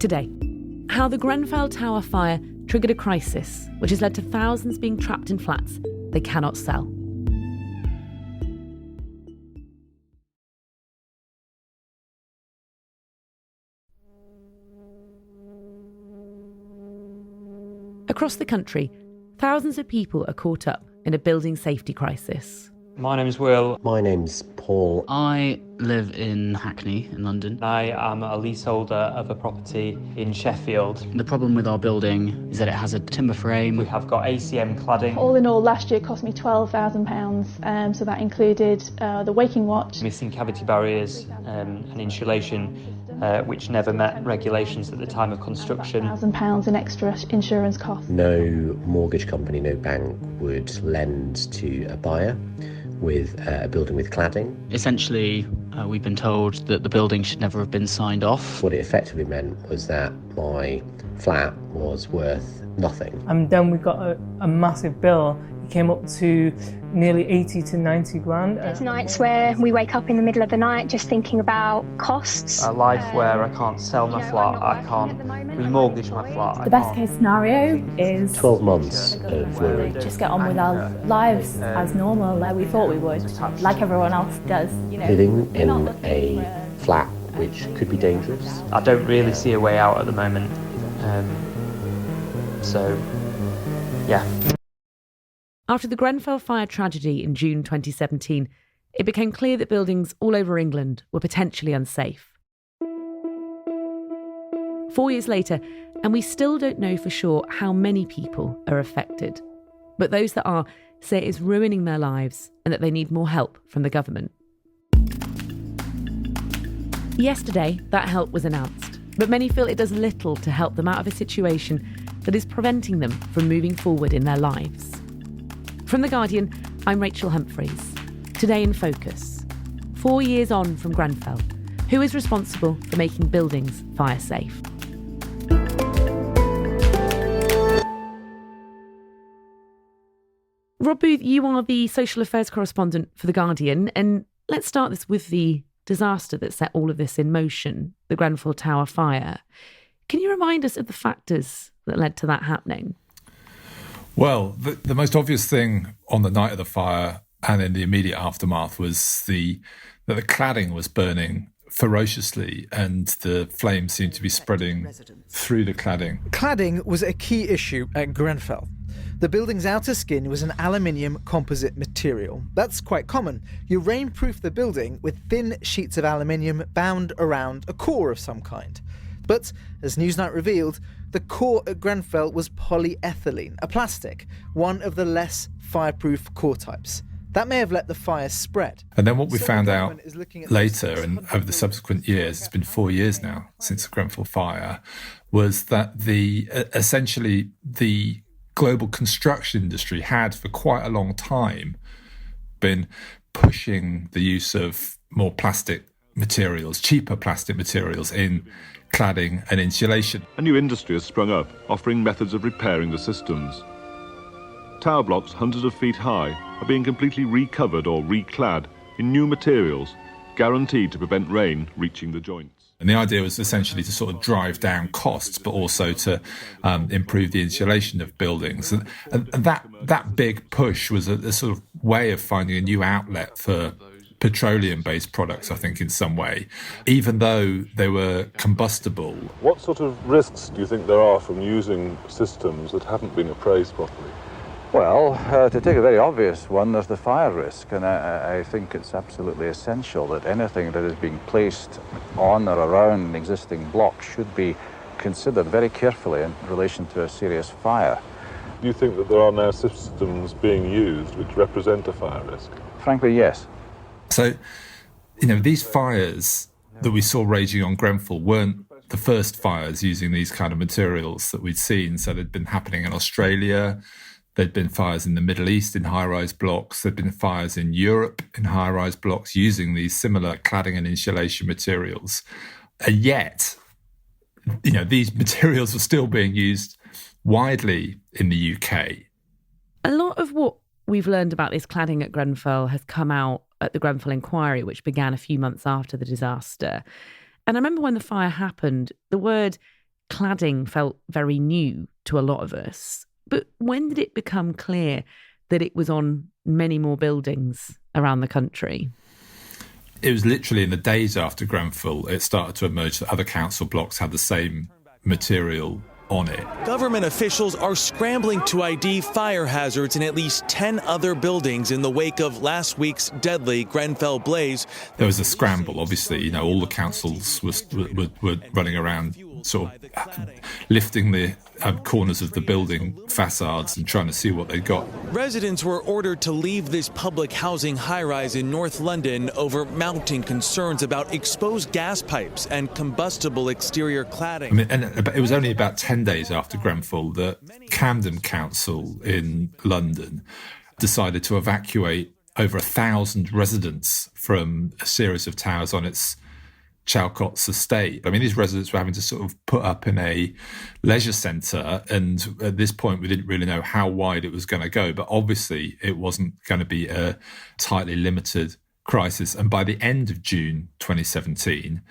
Today, how the Grenfell Tower fire triggered a crisis which has led to thousands being trapped in flats they cannot sell. Across the country, thousands of people are caught up in a building safety crisis. My name's Will. My name's Paul. I live in Hackney in London. I am a leaseholder of a property in Sheffield. The problem with our building is that it has a timber frame. We have got ACM cladding. All in all, last year cost me £12,000, so that included the waking watch. Missing cavity barriers and insulation, which never met regulations at the time of construction. £1,000 in extra insurance costs. No mortgage company, no bank would lend to a buyer with a building with cladding. Essentially, we've been told that the building should never have been signed off. What it effectively meant was that my flat was worth nothing. And then we got a massive bill. It came up to nearly 80 to 90 grand. There's nights where we wake up in the middle of the night just thinking about costs. A life where I can't sell my flat, I can't remortgage my flat. The best case scenario is 12 months of worry. just get on with our lives as normal, like we thought we would, like everyone else does. You know, Living in a flat which could be dangerous. I don't really see a way out at the moment. So, yeah. After the Grenfell fire tragedy in June 2017, it became clear that buildings all over England were potentially unsafe. 4 years later, and we still don't know for sure how many people are affected. But those that are say it is ruining their lives and that they need more help from the government. Yesterday, that help was announced, but many feel it does little to help them out of a situation that is preventing them from moving forward in their lives. From The Guardian, I'm Rachel Humphreys. Today in Focus, 4 years on from Grenfell, who is responsible for making buildings fire safe? Rob Booth, you are the social affairs correspondent for The Guardian, and let's start this with the disaster that set all of this in motion, the Grenfell Tower fire. Can you remind us of the factors that led to that happening? Well, the most obvious thing on the night of the fire and in the immediate aftermath was that the cladding was burning ferociously and the flames seemed to be spreading through the cladding. Cladding was a key issue at Grenfell. The building's outer skin was an aluminium composite material. That's quite common. You rainproof the building with thin sheets of aluminium bound around a core of some kind. But, as Newsnight revealed, the core at Grenfell was polyethylene, a plastic, one of the less fireproof core types. That may have let the fire spread. And then what we found out later and over the subsequent years, it's been 4 years now since the Grenfell fire, was that essentially the global construction industry had for quite a long time been pushing the use of more plastic materials, cheaper plastic materials in cladding and insulation. A new industry has sprung up, offering methods of repairing the systems. Tower blocks hundreds of feet high are being completely recovered or reclad in new materials, guaranteed to prevent rain reaching the joints. And the idea was essentially to sort of drive down costs, but also to improve the insulation of buildings. And that big push was a sort of way of finding a new outlet for petroleum-based products, I think, in some way, even though they were combustible. What sort of risks do you think there are from using systems that haven't been appraised properly? Well, to take a very obvious one, there's the fire risk, and I think it's absolutely essential that anything that is being placed on or around an existing block should be considered very carefully in relation to a serious fire. Do you think that there are now systems being used which represent a fire risk? Frankly, yes. So, these fires that we saw raging on Grenfell weren't the first fires using these kind of materials that we'd seen. So they'd been happening in Australia. There'd been fires in the Middle East in high-rise blocks. There'd been fires in Europe in high-rise blocks using these similar cladding and insulation materials. And yet, these materials were still being used widely in the UK. A lot of what we've learned about this cladding at Grenfell has come out at the Grenfell inquiry, which began a few months after the disaster. And I remember when the fire happened, the word cladding felt very new to a lot of us. But when did it become clear that it was on many more buildings around the country? It was literally in the days after Grenfell, it started to emerge that other council blocks had the same material on it. Government officials are scrambling to ID fire hazards in at least 10 other buildings in the wake of last week's deadly Grenfell blaze. There was a scramble, obviously. All the councils were running around sort of lifting the corners of the building facades and trying to see what they got. Residents were ordered to leave this public housing high-rise in North London over mounting concerns about exposed gas pipes and combustible exterior cladding. And it was only about 10 days after Grenfell that Camden Council in London decided to evacuate over 1,000 residents from a series of towers on its Chalcott's estate. These residents were having to sort of put up in a leisure centre, and at this point we didn't really know how wide it was going to go, but obviously it wasn't going to be a tightly limited crisis. And by the end of June 2017,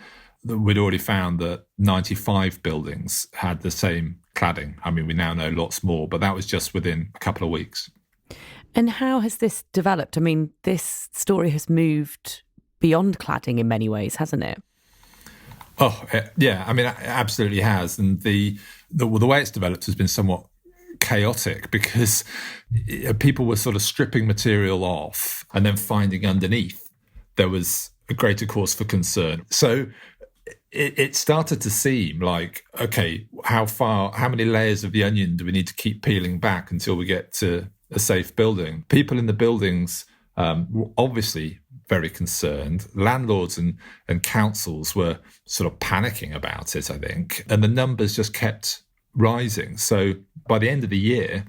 we'd already found that 95 buildings had the same cladding. We now know lots more, but that was just within a couple of weeks. And how has this developed? This story has moved beyond cladding in many ways, hasn't it? Oh, yeah. It absolutely has. And the way it's developed has been somewhat chaotic because people were sort of stripping material off and then finding underneath there was a greater cause for concern. So it started to seem like, okay, how many layers of the onion do we need to keep peeling back until we get to a safe building? People in the buildings were obviously very concerned. Landlords and councils were sort of panicking about it, I think, and the numbers just kept rising. So by the end of the year,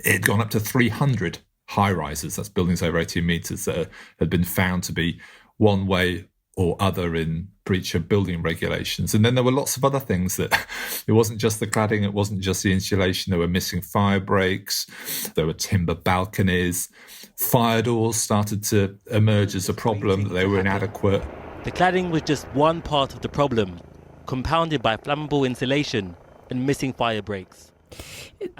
it had gone up to 300 high-rises, that's buildings over 18 metres, that had been found to be one way or other in breach of building regulations. And then there were lots of other things that it wasn't just the cladding, it wasn't just the insulation, there were missing fire breaks, there were timber balconies, fire doors started to emerge as a problem, that they were inadequate. The cladding was just one part of the problem, compounded by flammable insulation and missing fire breaks.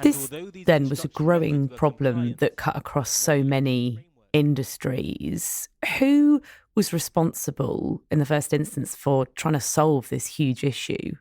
This then was a growing problem that cut across so many industries. Who was responsible in the first instance for trying to solve this huge issue?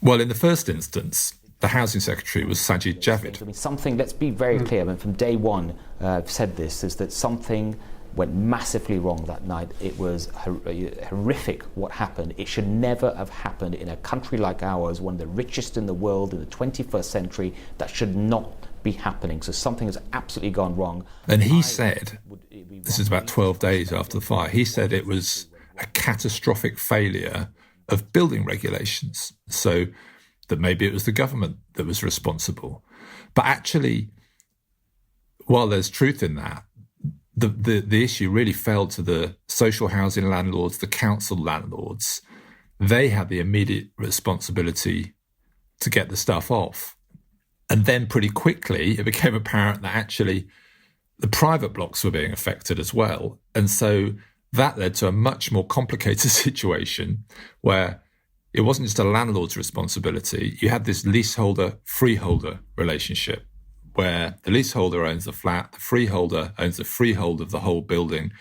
Well, in the first instance, the Housing Secretary was Sajid Javid. Something, let's be very clear, from day one I've said this, is that something went massively wrong that night. It was horrific what happened. It should never have happened in a country like ours, one of the richest in the world in the 21st century. That should not be happening. So something has absolutely gone wrong. And he said, this is about 12 days after the fire, he said it was a catastrophic failure of building regulations. So that maybe it was the government that was responsible. But actually, while there's truth in that, the issue really fell to the social housing landlords, the council landlords. They had the immediate responsibility to get the stuff off. And then pretty quickly, it became apparent that actually the private blocks were being affected as well. And so that led to a much more complicated situation where it wasn't just a landlord's responsibility. You had this leaseholder-freeholder relationship where the leaseholder owns the flat, the freeholder owns the freehold of the whole building,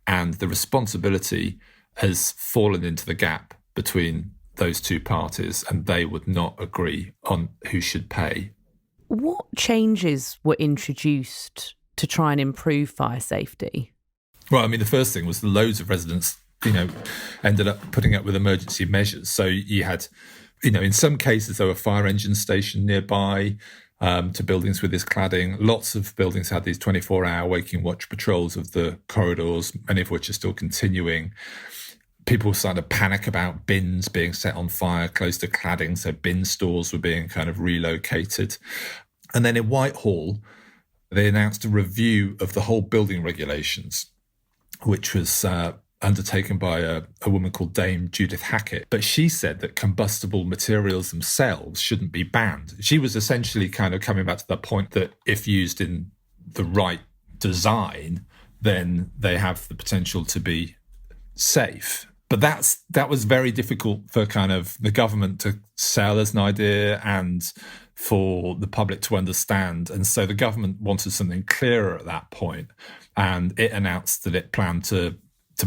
and the responsibility has fallen into the gap between those two parties, and they would not agree on who should pay. What changes were introduced to try and improve fire safety? Well, the first thing was loads of residents, ended up putting up with emergency measures. So you had, in some cases, there were fire engines stationed nearby to buildings with this cladding. Lots of buildings had these 24-hour waking watch patrols of the corridors, many of which are still continuing. People started to panic about bins being set on fire close to cladding, so bin stores were being kind of relocated. And then in Whitehall, they announced a review of the whole building regulations, which was undertaken by a woman called Dame Judith Hackett. But she said that combustible materials themselves shouldn't be banned. She was essentially kind of coming back to the point that if used in the right design, then they have the potential to be safe. But that was very difficult for kind of the government to sell as an idea and for the public to understand. And so the government wanted something clearer at that point, and it announced that it planned to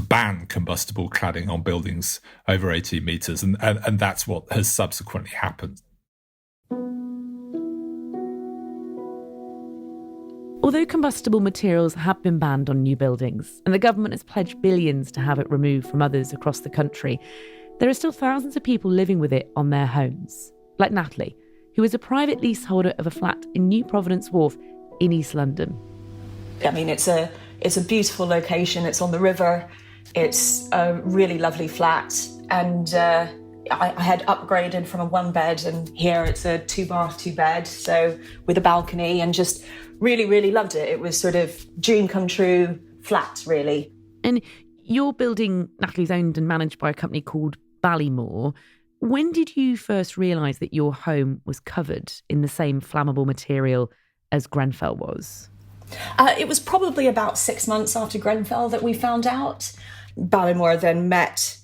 ban combustible cladding on buildings over 18 metres, and that's what has subsequently happened. Although combustible materials have been banned on new buildings, and the government has pledged billions to have it removed from others across the country, there are still thousands of people living with it on their homes. Like Natalie, who is a private leaseholder of a flat in New Providence Wharf in East London. I mean, it's a beautiful location. It's on the river. It's a really lovely flat. And I had upgraded from a 1-bed, and here it's a 2-bath, 2-bed, so with a balcony, and just really, really loved it. It was sort of dream come true flat, really. And your building, Natalie's owned and managed by a company called Ballymore. When did you first realise that your home was covered in the same flammable material as Grenfell was? It was probably about 6 months after Grenfell that we found out. Ballymore then met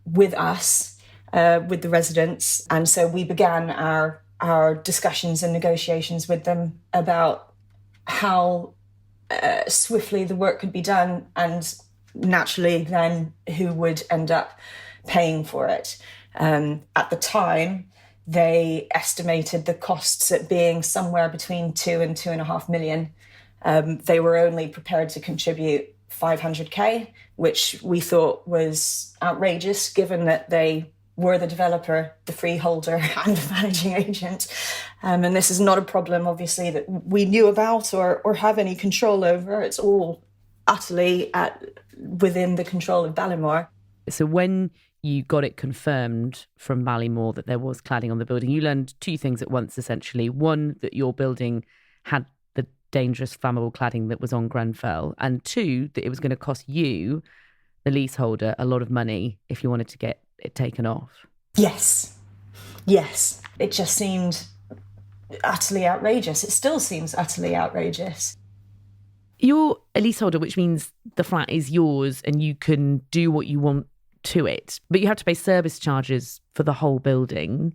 with us, with the residents, and so we began our discussions and negotiations with them about how swiftly the work could be done, and naturally then who would end up paying for it. At the time, they estimated the costs at being somewhere between 2 and 2.5 million. They were only prepared to contribute 500k, which we thought was outrageous, given that they were the developer, the freeholder, and the managing agent. And this is not a problem, obviously, that we knew about or have any control over. It's all utterly within the control of Ballymore. So when you got it confirmed from Ballymore that there was cladding on the building, you learned two things at once, essentially. One, that your building had the dangerous flammable cladding that was on Grenfell, and two, that it was going to cost you, the leaseholder, a lot of money if you wanted to get it taken off. Yes. It just seemed utterly outrageous. It still seems utterly outrageous. You're a leaseholder, which means the flat is yours and you can do what you want to it, but you have to pay service charges for the whole building.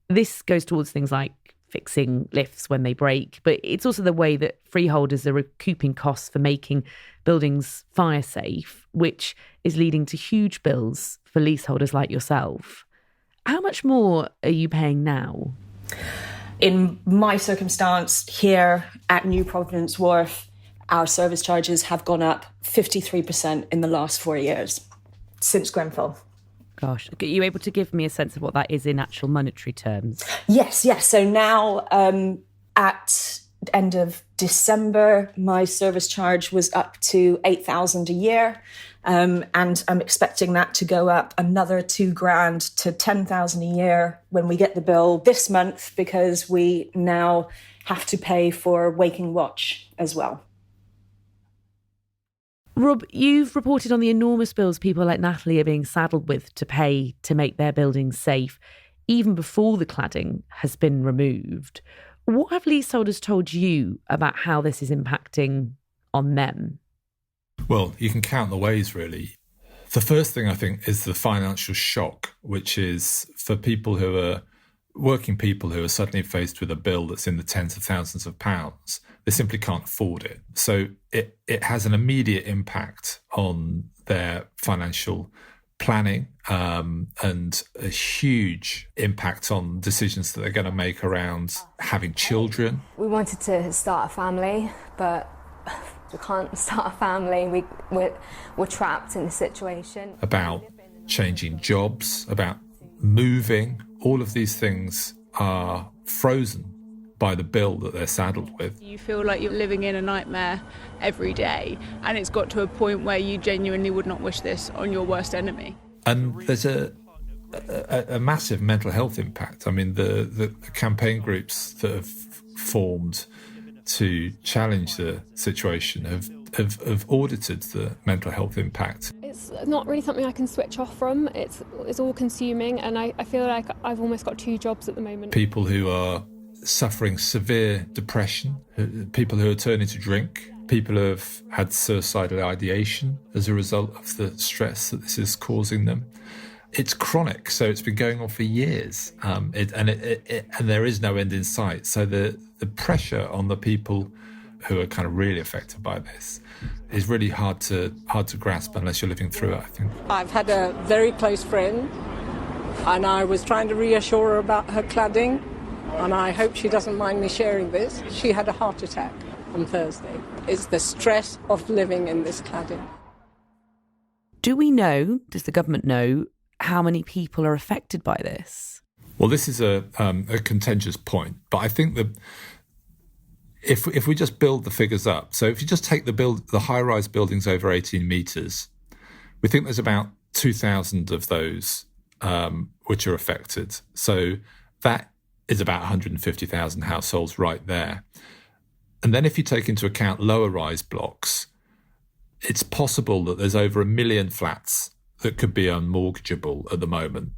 This goes towards things like fixing lifts when they break, but it's also the way that freeholders are recouping costs for making buildings fire safe, which is leading to huge bills for leaseholders like yourself. How much more are you paying now? In my circumstance here at New Providence Wharf, our service charges have gone up 53% in the last 4 years since Grenfell. Gosh, are you able to give me a sense of what that is in actual monetary terms? Yes. So now at end of December, my service charge was up to 8,000 a year. And I'm expecting that to go up another $2,000 to 10,000 a year when we get the bill this month, because we now have to pay for Waking Watch as well. Rob, you've reported on the enormous bills people like Natalie are being saddled with to pay to make their buildings safe, even before the cladding has been removed. What have leaseholders told you about how this is impacting on them? Well, you can count the ways, really. The first thing, I think, is the financial shock, which is for people who are working people who are suddenly faced with a bill that's in the tens of thousands of pounds. They simply can't afford it. So it has an immediate impact on their financial planning and a huge impact on decisions that they're going to make around having children. We wanted to start a family, but we can't start a family. We're trapped in the situation. About changing jobs, about moving. All of these things are frozen by the bill that they're saddled with. You feel like you're living in a nightmare every day, and it's got to a point where you genuinely would not wish this on your worst enemy. And there's a massive mental health impact. I mean, the campaign groups that have formed to challenge the situation have audited the mental health impact. It's not really something I can switch off from. It's all consuming, and I feel like I've almost got 2 jobs at the moment. People who are suffering severe depression, people who are turning to drink, People have had suicidal ideation as a result of the stress that this is causing them. It's chronic, so it's been going on for years, and there is no end in sight. So the pressure on the people who are kind of really affected by this is really hard to grasp unless you're living through it, I think. I've had a very close friend, and I was trying to reassure her about her cladding, and I hope she doesn't mind me sharing this. She had a heart attack on Thursday. It's the stress of living in this cladding. Do we know, does the government know, how many people are affected by this? Well, this is a contentious point, but I think that if we just build the figures up, so if you just take the high-rise buildings over 18 metres, we think there's about 2,000 of those which are affected. So that is about 150,000 households right there. And then if you take into account lower-rise blocks, it's possible that there's over 1 million flats that could be unmortgageable at the moment,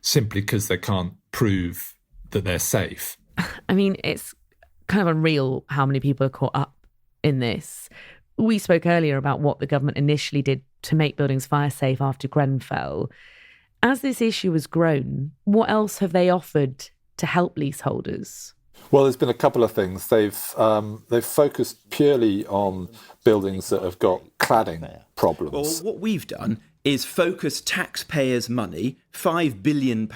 simply because they can't prove that they're safe. I mean, it's kind of unreal how many people are caught up in this. We spoke earlier about what the government initially did to make buildings fire safe after Grenfell. As this issue has grown, what else have they offered to help leaseholders? Well, there's been a couple of things. They've focused purely on buildings that have got cladding problems. Well, what we've done is focus taxpayers' money, £5 billion,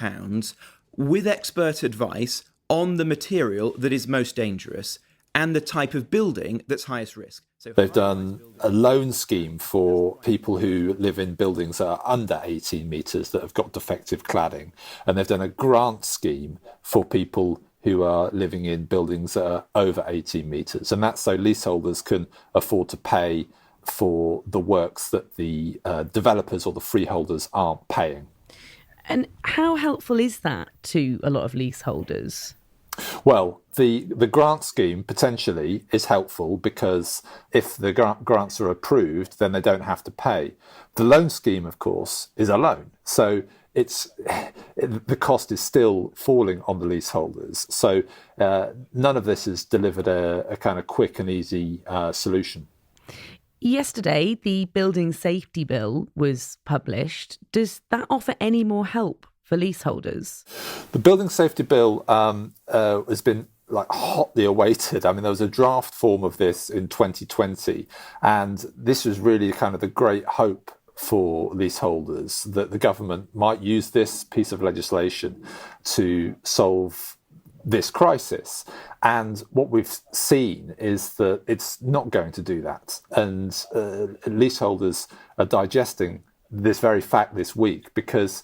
with expert advice on the material that is most dangerous and the type of building that's highest risk. So they've done a loan scheme for people who live in buildings that are under 18 metres that have got defective cladding. And they've done a grant scheme for people who are living in buildings that are over 18 metres. And that's so leaseholders can afford to pay for the works that the developers or the freeholders aren't paying. And how helpful is that to a lot of leaseholders? Well, the grant scheme potentially is helpful because if the grants are approved, then they don't have to pay. The loan scheme, of course, is a loan. So the cost is still falling on the leaseholders. So none of this has delivered a kind of quick and easy solution. Yesterday, the Building Safety Bill was published. Does that offer any more help for leaseholders? The Building Safety Bill has been hotly awaited. I mean, there was a draft form of this in 2020, and this was really kind of the great hope for leaseholders that the government might use this piece of legislation to solve this crisis. And what we've seen is that it's not going to do that. And leaseholders are digesting this very fact this week, because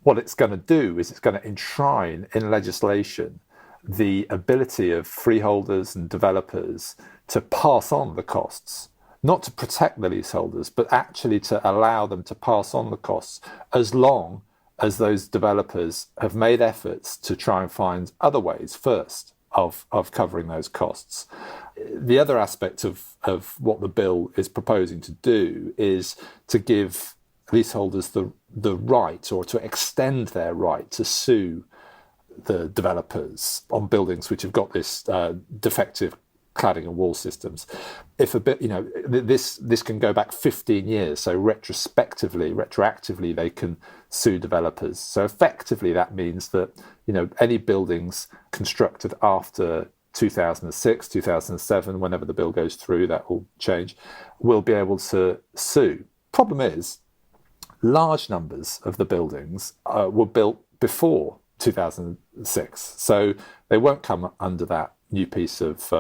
what it's going to do is it's going to enshrine in legislation the ability of freeholders and developers to pass on the costs, not to protect the leaseholders, but actually to allow them to pass on the costs as long as those developers have made efforts to try and find other ways first of covering those costs. The other aspect of what the bill is proposing to do is to give leaseholders the right, or to extend their right, to sue the developers on buildings which have got this defective cladding and wall systems. If a bit, this can go back 15 years, so retroactively, they can sue developers. So effectively, that means that any buildings constructed after 2006, 2007, whenever the bill goes through, that will change, will be able to sue. Problem is, large numbers of the buildings were built before 2006, so they won't come under that new piece of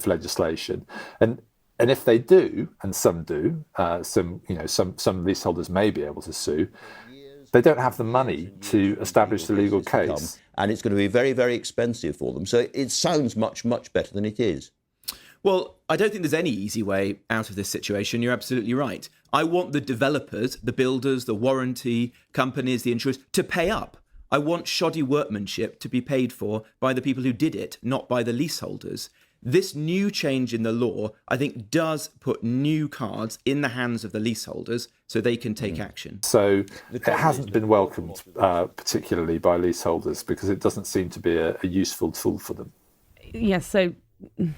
legislation. And if they do, and some do, some leaseholders may be able to sue, they don't have the money to establish the legal case. And it's going to be very, very expensive for them. So it sounds much, much better than it is. Well, I don't think there's any easy way out of this situation. You're absolutely right. I want the developers, the builders, the warranty companies, the insurers to pay up. I want shoddy workmanship to be paid for by the people who did it, not by the leaseholders. This new change in the law, I think, does put new cards in the hands of the leaseholders so they can take action. So it hasn't been welcomed particularly by leaseholders because it doesn't seem to be a useful tool for them. Yes, so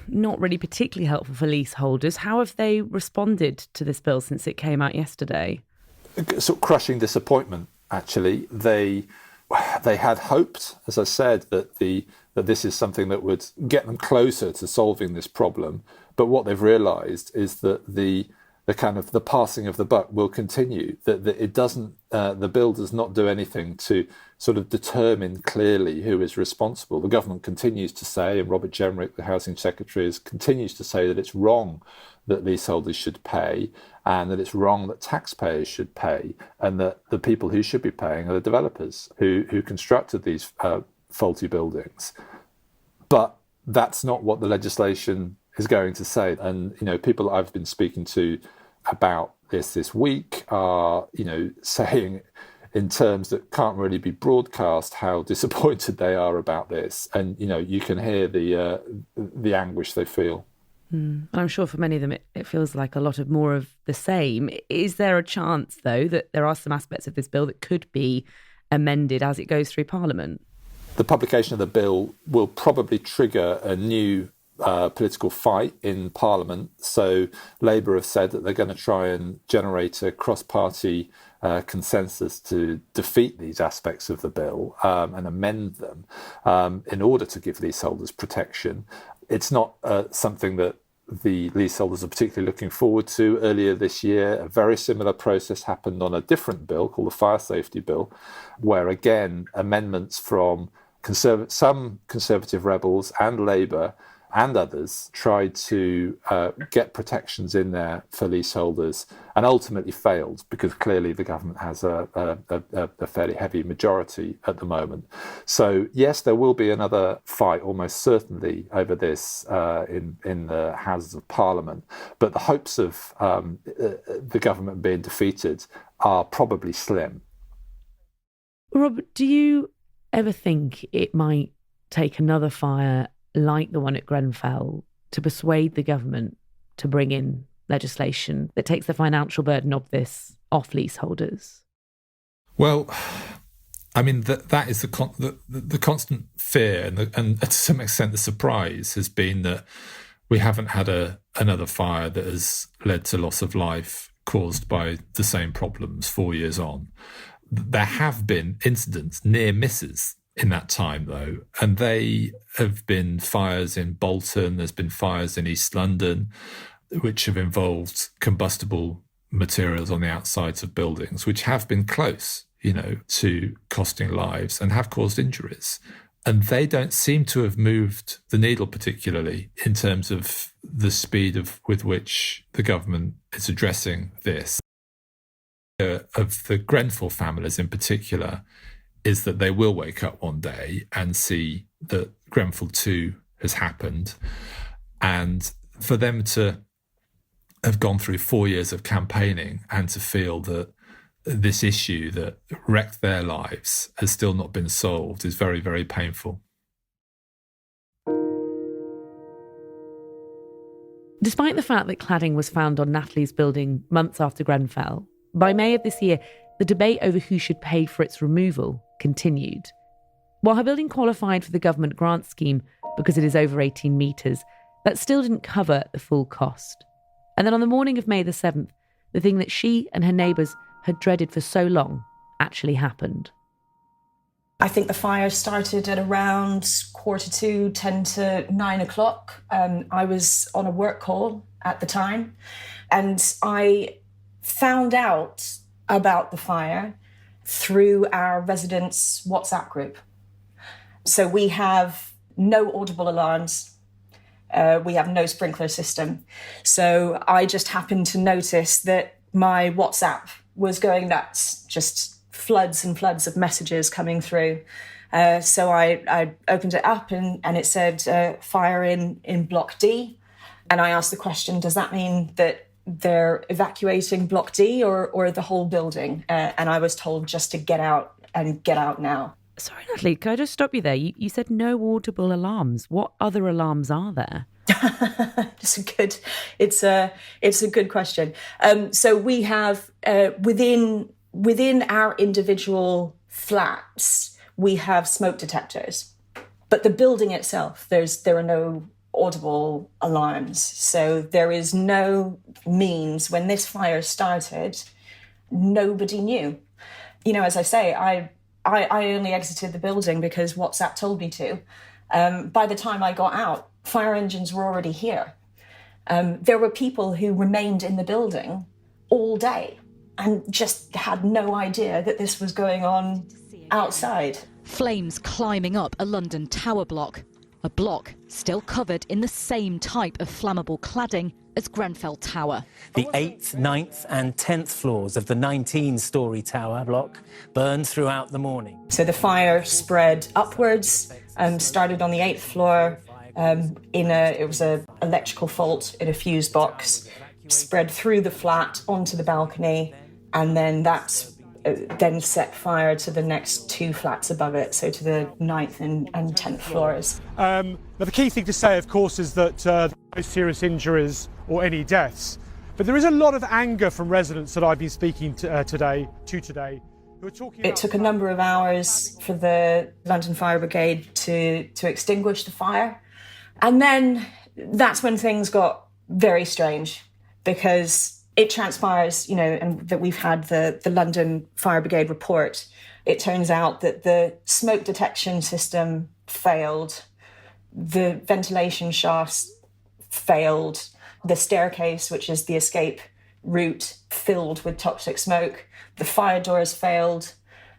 not really particularly helpful for leaseholders. How have they responded to this bill since it came out yesterday? Sort of crushing disappointment, actually. They had hoped, as I said, that this is something that would get them closer to solving this problem. But what they've realised is that the passing of the buck will continue. That it doesn't. The bill does not do anything to sort of determine clearly who is responsible. The government continues to say, and Robert Jenrick, the Housing Secretary, continues to say that it's wrong that leaseholders should pay, and that it's wrong that taxpayers should pay, and that the people who should be paying are the developers who constructed these faulty buildings. But that's not what the legislation is going to say. And, people I've been speaking to about this week are, saying in terms that can't really be broadcast how disappointed they are about this. And, you can hear the anguish they feel. And I'm sure for many of them it feels like a lot of more of the same. Is there a chance, though, that there are some aspects of this bill that could be amended as it goes through Parliament? The publication of the bill will probably trigger a new political fight in Parliament. So Labour have said that they're going to try and generate a cross-party consensus to defeat these aspects of the bill and amend them in order to give leaseholders protection. It's not something that the leaseholders are particularly looking forward to. Earlier this year, a very similar process happened on a different bill called the Fire Safety Bill, where again, amendments from some Conservative rebels and Labour and others tried to get protections in there for leaseholders and ultimately failed because clearly the government has a fairly heavy majority at the moment. So yes, there will be another fight almost certainly over this in the Houses of Parliament, but the hopes of the government being defeated are probably slim. Rob, do you ever think it might take another fire like the one at Grenfell to persuade the government to bring in legislation that takes the financial burden of this off leaseholders? Well, I mean, that is the constant fear and to some extent the surprise has been that we haven't had another fire that has led to loss of life caused by the same problems 4 years on. There have been incidents, near misses, in that time, though, and they have been fires in Bolton, there's been fires in East London, which have involved combustible materials on the outsides of buildings, which have been close, to costing lives and have caused injuries. And they don't seem to have moved the needle particularly in terms of the speed with which the government is addressing this. Of the Grenfell families in particular, is that they will wake up one day and see that Grenfell 2 has happened. And for them to have gone through 4 years of campaigning and to feel that this issue that wrecked their lives has still not been solved is very, very painful. Despite the fact that cladding was found on Natalie's building months after Grenfell, by May of this year, the debate over who should pay for its removal continued. While her building qualified for the government grant scheme because it is over 18 metres, that still didn't cover the full cost. And then on the morning of May the 7th, the thing that she and her neighbours had dreaded for so long actually happened. I think the fire started at around 2:45, 10 to 9 o'clock. I was on a work call at the time, and I found out about the fire through our residents' WhatsApp group. So we have no audible alarms. We have no sprinkler system. So I just happened to notice that my WhatsApp was going nuts, just floods and floods of messages coming through. So I opened it up and it said fire in Block D. And I asked the question, does that mean that they're evacuating Block D or the whole building? And I was told just to get out and get out now. Sorry, Natalie, can I just stop you there? You said no audible alarms. What other alarms are there? It's a good question. So we have within our individual flats, we have smoke detectors, but the building itself, there are no audible alarms. So there is no means, when this fire started, nobody knew. You know, as I say, I only exited the building because WhatsApp told me to. By the time I got out, fire engines were already here. There were people who remained in the building all day and just had no idea that this was going on outside. Flames climbing up a London tower block. A block still covered in the same type of flammable cladding as Grenfell Tower. The 8th, 9th and 10th floors of the 19-storey tower block burned throughout the morning. So the fire spread upwards, started on the 8th floor. It was an electrical fault in a fuse box, spread through the flat onto the balcony, and then that's then set fire to the next 2 flats above it, so to the 9th and 10th floors. Now the key thing to say, of course, is that there are no serious injuries or any deaths. But there is a lot of anger from residents that I've been speaking to today, who are talking about... It took a number of hours for the London Fire Brigade to extinguish the fire. And then that's when things got very strange, because it transpires, you know, and that we've had the London Fire Brigade report. It turns out that the smoke detection system failed, the ventilation shafts failed, the staircase, which is the escape route, filled with toxic smoke, the fire doors failed,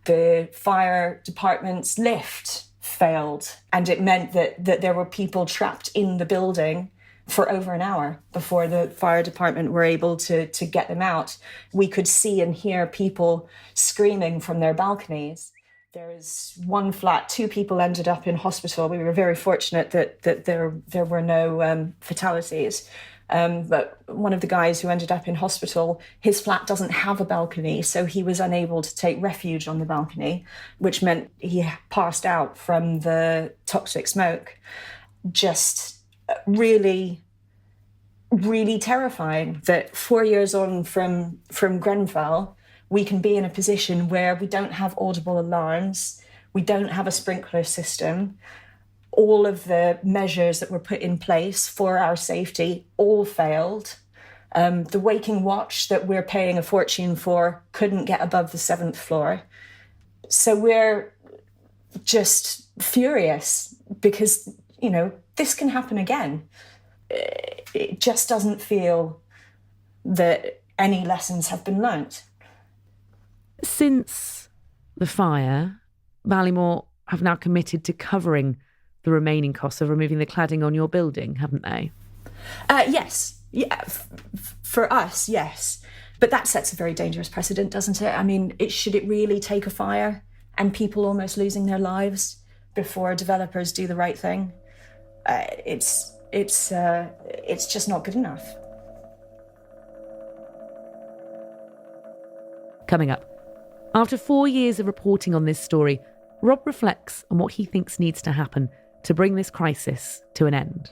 the fire department's lift failed, and it meant that there were people trapped in the building for over an hour before the fire department were able to get them out. We could see and hear people screaming from their balconies. There is one flat, 2 people ended up in hospital. We were very fortunate that there were no fatalities. But one of the guys who ended up in hospital, his flat doesn't have a balcony, so he was unable to take refuge on the balcony, which meant he passed out from the toxic smoke. Just really, really terrifying that 4 years on from Grenfell, we can be in a position where we don't have audible alarms, we don't have a sprinkler system. All of the measures that were put in place for our safety all failed. The waking watch that we're paying a fortune for couldn't get above the 7th floor. So we're just furious because, you know, this can happen again. It just doesn't feel that any lessons have been learnt. Since the fire, Ballymore have now committed to covering the remaining costs of removing the cladding on your building, haven't they? Yes. Yeah, for us, yes. But that sets a very dangerous precedent, doesn't it? I mean, should it really take a fire and people almost losing their lives before developers do the right thing? It's just not good enough. Coming up, after 4 years of reporting on this story, Rob reflects on what he thinks needs to happen to bring this crisis to an end.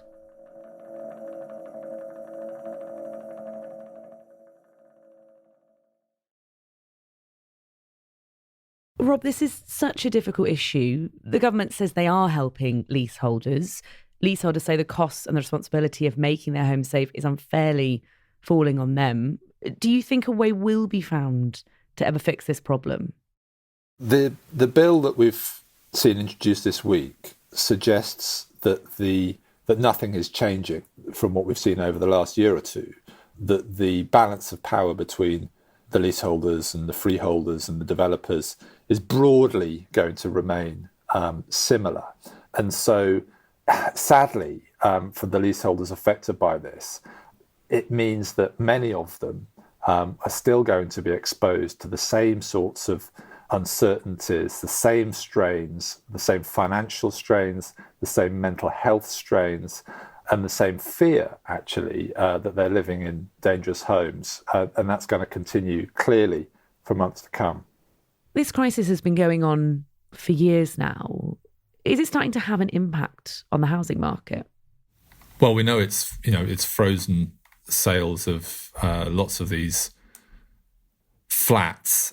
Rob, this is such a difficult issue. The government says they are helping leaseholders. Leaseholders say the costs and the responsibility of making their home safe is unfairly falling on them. Do you think a way will be found to ever fix this problem? The bill that we've seen introduced this week suggests that nothing is changing from what we've seen over the last year or two, that the balance of power between the leaseholders and the freeholders and the developers is broadly going to remain similar. And so, sadly, for the leaseholders affected by this, it means that many of them are still going to be exposed to the same sorts of uncertainties, the same strains, the same financial strains, the same mental health strains, and the same fear, actually, that they're living in dangerous homes. And that's going to continue clearly for months to come. This crisis has been going on for years now. Is it starting to have an impact on the housing market? Well, we know it's frozen sales of lots of these flats,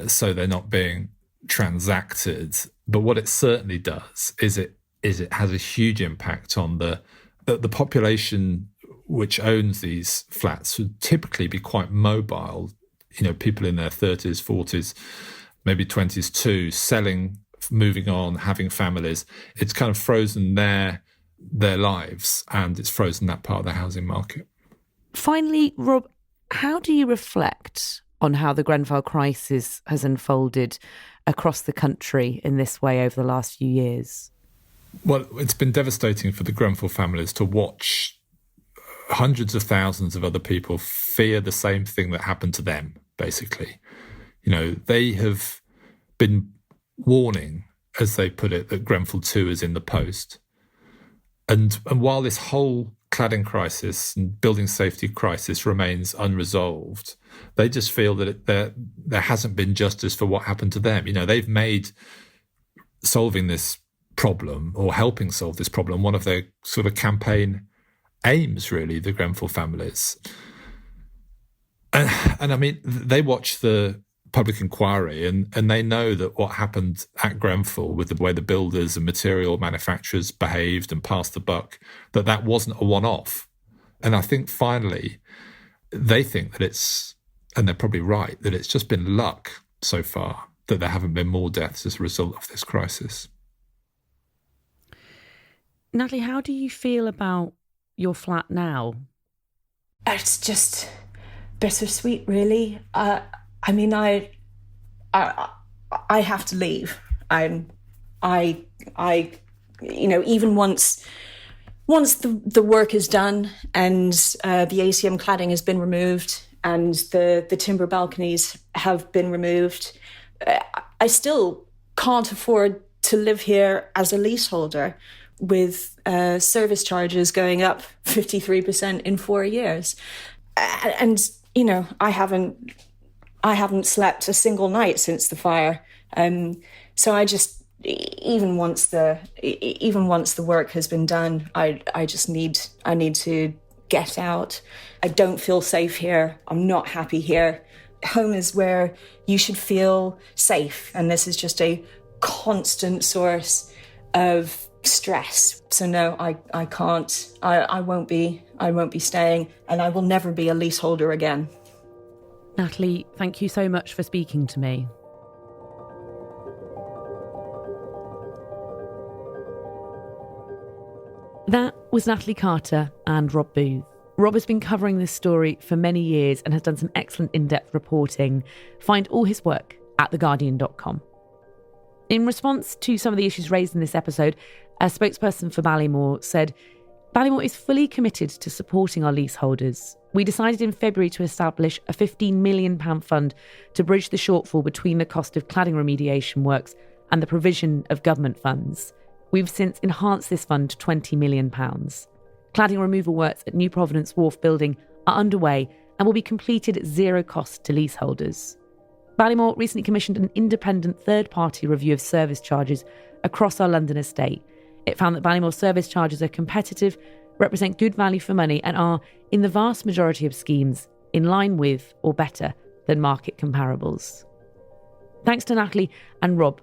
so they're not being transacted. But what it certainly does is it has a huge impact on the that the population which owns these flats would typically be quite mobile, people in their 30s, 40s, maybe 20s too, selling, moving on, having families. It's kind of frozen their lives, and it's frozen that part of the housing market. Finally, Rob, how do you reflect on how the Grenfell crisis has unfolded across the country in this way over the last few years? Well, it's been devastating for the Grenfell families to watch hundreds of thousands of other people fear the same thing that happened to them, basically. They have been warning, as they put it, that Grenfell 2 is in the post. And while this whole cladding crisis and building safety crisis remains unresolved, they just feel that there hasn't been justice for what happened to them. They've made solving this problem, or helping solve this problem, one of their sort of campaign aims, really, the Grenfell families. And I mean, they watch the public inquiry and they know that what happened at Grenfell with the way the builders and material manufacturers behaved and passed the buck, that wasn't a one-off. And I think finally they think that it's, and they're probably right, that it's just been luck so far that there haven't been more deaths as a result of this crisis. Natalie, how do you feel about your flat now? It's just bittersweet, really. I have to leave. Even once the work is done and the ACM cladding has been removed and the timber balconies have been removed, I still can't afford to live here as a leaseholder with service charges going up 53% in 4 years. And I haven't slept a single night since the fire. So I just, even once the work has been done, I need to get out. I don't feel safe here. I'm not happy here. Home is where you should feel safe, and this is just a constant source of stress. So no, I can't. I won't be staying, and I will never be a leaseholder again. Natalie, thank you so much for speaking to me. That was Natalie Carter and Rob Booth. Rob has been covering this story for many years and has done some excellent in-depth reporting. Find all his work at theguardian.com. In response to some of the issues raised in this episode, a spokesperson for Ballymore said, "Ballymore is fully committed to supporting our leaseholders. We decided in February to establish a £15 million fund to bridge the shortfall between the cost of cladding remediation works and the provision of government funds. We've since enhanced this fund to £20 million. Cladding removal works at New Providence Wharf building are underway and will be completed at zero cost to leaseholders." Ballymore recently commissioned an independent third-party review of service charges across our London estate. It found that Ballymore service charges are competitive, represent good value for money, and are, in the vast majority of schemes, in line with or better than market comparables. Thanks to Natalie and Rob